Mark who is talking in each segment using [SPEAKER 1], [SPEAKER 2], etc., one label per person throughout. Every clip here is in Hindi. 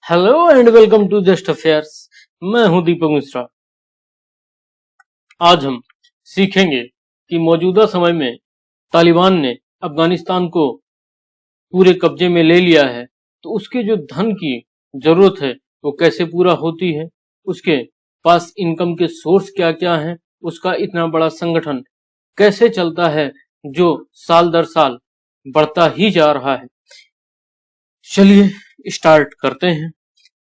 [SPEAKER 1] Hello and welcome to just affairs. मैं हूं दीपक मिश्रा। आज हम सीखेंगे कि मौजूदा समय में तालिबान ने अफगानिस्तान को पूरे कब्जे में ले लिया है, तो उसके जो धन की जरूरत है वो कैसे पूरा होती है, उसके पास इनकम के सोर्स क्या क्या हैं, उसका इतना बड़ा संगठन कैसे चलता है जो साल दर साल बढ़ता ही जा रहा है। चलिए स्टार्ट करते हैं।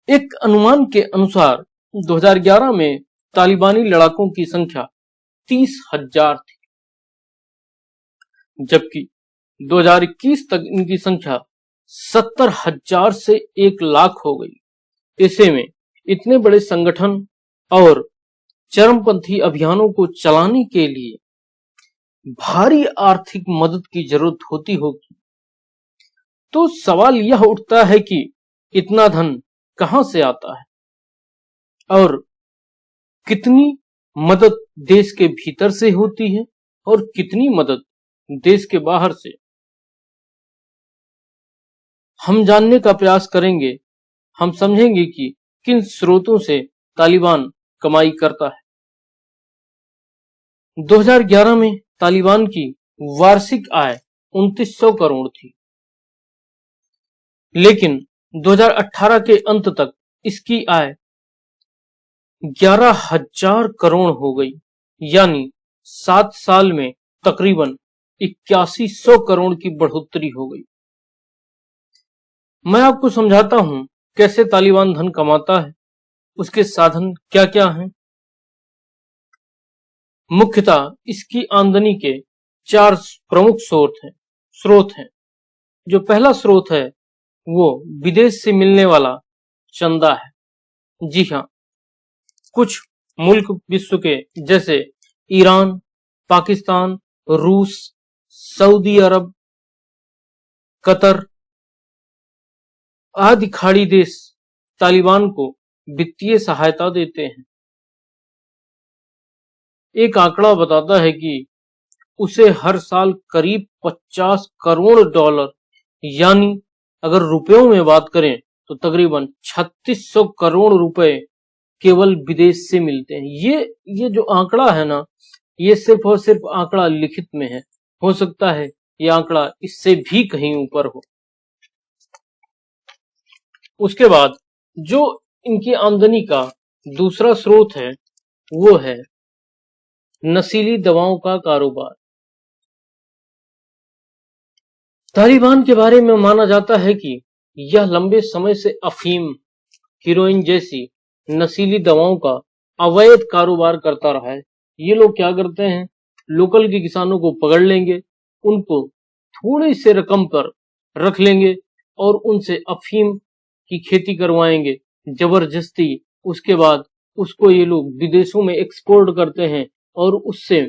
[SPEAKER 1] एक अनुमान के अनुसार 2011 में तालिबानी लड़ाकों की संख्या 30,000 थी, जबकि 2021 तक इनकी संख्या 70,000 से 1,00,000 हो गई। ऐसे में इतने बड़े संगठन और चरमपंथी अभियानों को चलाने के लिए भारी आर्थिक मदद की जरूरत होती होगी। तो सवाल यह उठता है कि इतना धन कहां से आता है और कितनी मदद देश के भीतर से होती है और कितनी मदद देश के बाहर से। हम जानने का प्रयास करेंगे। हम समझेंगे कि किन स्रोतों से तालिबान कमाई करता है। 2011 में तालिबान की वार्षिक आय 2900 करोड़ थी, लेकिन 2018 के अंत तक इसकी आय 11,000 करोड़ हो गई, यानी 7 साल में तकरीबन 8100 करोड़ की बढ़ोतरी हो गई। मैं आपको समझाता हूं कैसे तालिबान धन कमाता है, उसके साधन क्या क्या हैं। मुख्यतः इसकी आमदनी के 4 प्रमुख स्रोत हैं। जो पहला स्रोत है वो विदेश से मिलने वाला चंदा है। जी हाँ, कुछ मुल्क विश्व के जैसे ईरान, पाकिस्तान, रूस, सऊदी अरब, कतर आदि खाड़ी देश तालिबान को वित्तीय सहायता देते हैं। एक आंकड़ा बताता है कि उसे हर साल करीब 50 करोड़ डॉलर, यानी अगर रुपयों में बात करें तो तकरीबन 3600 करोड़ रुपए केवल विदेश से मिलते हैं। ये जो आंकड़ा है ना, ये सिर्फ और सिर्फ आंकड़ा लिखित में है। हो सकता है ये आंकड़ा इससे भी कहीं ऊपर हो। उसके बाद जो इनकी आमदनी का दूसरा स्रोत है वो है नशीली दवाओं का कारोबार। तालिबान के बारे में माना जाता है कि यह लंबे समय से अफीम, हेरोइन जैसी नशीली दवाओं का अवैध कारोबार करता रहा है। ये लोग क्या करते हैं, लोकल के किसानों को पकड़ लेंगे, उनको थोड़ी से रकम पर रख लेंगे और उनसे अफीम की खेती करवाएंगे जबरदस्ती। उसके बाद उसको ये लोग विदेशों में एक्सपोर्ट करते हैं और उससे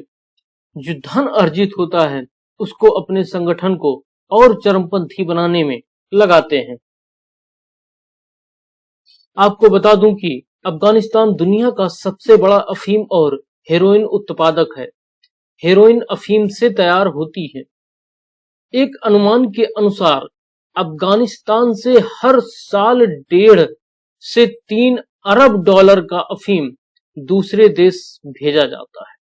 [SPEAKER 1] जो धन अर्जित होता है उसको अपने संगठन को और चरमपंथी बनाने में लगाते हैं। आपको बता दूं कि अफगानिस्तान दुनिया का सबसे बड़ा अफीम और हेरोइन उत्पादक है। हेरोइन अफीम से तैयार होती है। एक अनुमान के अनुसार अफगानिस्तान से हर साल 1.5 से 3 अरब डॉलर का अफीम दूसरे देश भेजा जाता है।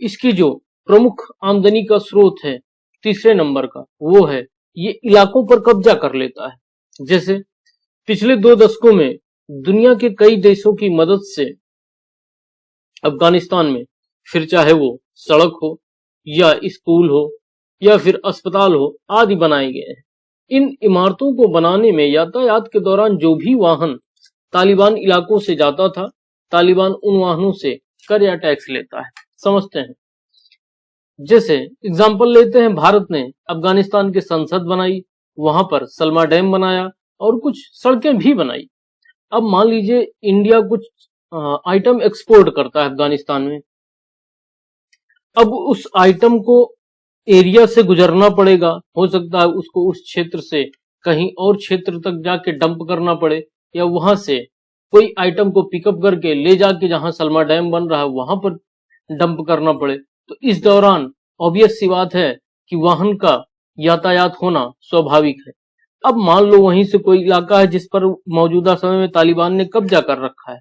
[SPEAKER 1] इसकी जो प्रमुख आमदनी का स्रोत है तीसरे नंबर का, वो है ये इलाकों पर कब्जा कर लेता है। जैसे पिछले 2 दशकों में दुनिया के कई देशों की मदद से अफगानिस्तान में, फिर चाहे वो सड़क हो या स्कूल हो या फिर अस्पताल हो आदि बनाए गए हैं। इन इमारतों को बनाने में यातायात के दौरान जो भी वाहन तालिबान इलाकों से जाता था, तालिबान उन वाहनों से कर या टैक्स लेता है। समझते हैं। जैसे एग्जाम्पल लेते हैं, भारत ने अफगानिस्तान की संसद बनाई, वहां पर सलमा डैम बनाया और कुछ सड़कें भी बनाई। अब मान लीजिए इंडिया कुछ आइटम एक्सपोर्ट करता है अफगानिस्तान में। अब उस आइटम को एरिया से गुजरना पड़ेगा, हो सकता है उसको उस क्षेत्र से कहीं और क्षेत्र तक जाके डंप करना पड़े, या वहां से कोई आइटम को पिकअप करके ले जाके जहां सलमा डैम बन रहा है वहां पर डंप करना पड़े। तो इस दौरान ऑब्वियस सी बात है कि वाहन का यातायात होना स्वाभाविक है। अब मान लो वहीं से कोई इलाका है जिस पर मौजूदा समय में तालिबान ने कब्जा कर रखा है।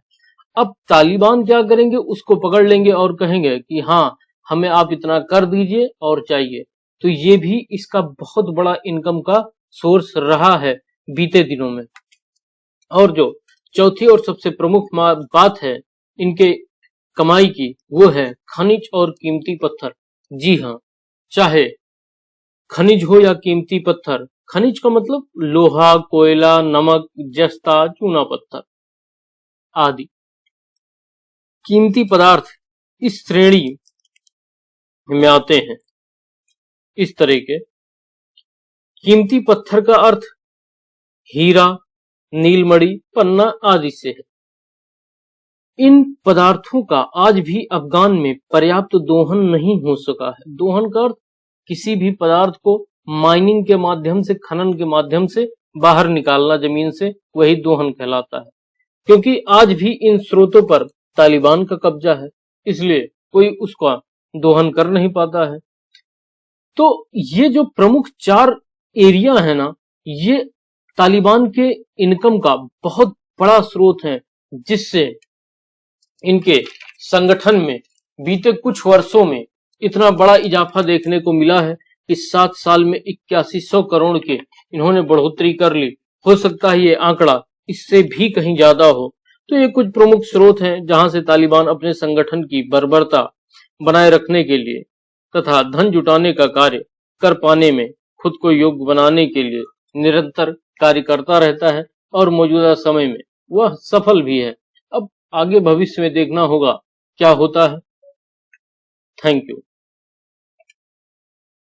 [SPEAKER 1] अब तालिबान क्या करेंगे, उसको पकड़ लेंगे और कहेंगे कि हाँ, हमें आप इतना कर दीजिए और चाहिए। तो ये भी इसका बहुत बड़ा इनकम का सोर्स रहा है बीते दिनों में। और जो चौथी और सबसे प्रमुख बात है इनके कमाई की, वो है खनिज और कीमती पत्थर। जी हाँ, चाहे खनिज हो या कीमती पत्थर। खनिज का मतलब लोहा, कोयला, नमक, जस्ता, चूना पत्थर आदि। कीमती पदार्थ इस श्रेणी में आते हैं इस तरह के। कीमती पत्थर का अर्थ हीरा, नीलमणि, पन्ना आदि से है। इन पदार्थों का आज भी अफगान में पर्याप्त दोहन नहीं हो सका है। दोहन का अर्थ किसी भी पदार्थ को माइनिंग के माध्यम से, खनन के माध्यम से बाहर निकालना जमीन से, वही दोहन कहलाता है। क्योंकि आज भी इन स्रोतों पर तालिबान का कब्जा है, इसलिए कोई उसका दोहन कर नहीं पाता है। तो ये जो प्रमुख 4 एरिया है ना, ये तालिबान के इनकम का बहुत बड़ा स्रोत है, जिससे इनके संगठन में बीते कुछ वर्षों में इतना बड़ा इजाफा देखने को मिला है कि 7 साल में 8100 करोड़ के इन्होंने बढ़ोतरी कर ली। हो सकता है ये आंकड़ा इससे भी कहीं ज्यादा हो। तो ये कुछ प्रमुख स्रोत हैं जहां से तालिबान अपने संगठन की बर्बरता बनाए रखने के लिए तथा धन जुटाने का कार्य कर पाने में खुद को योग्य बनाने के लिए निरंतर कार्य करता रहता है और मौजूदा समय में वह सफल भी है। अब आगे भविष्य में देखना होगा क्या होता है। Thank you.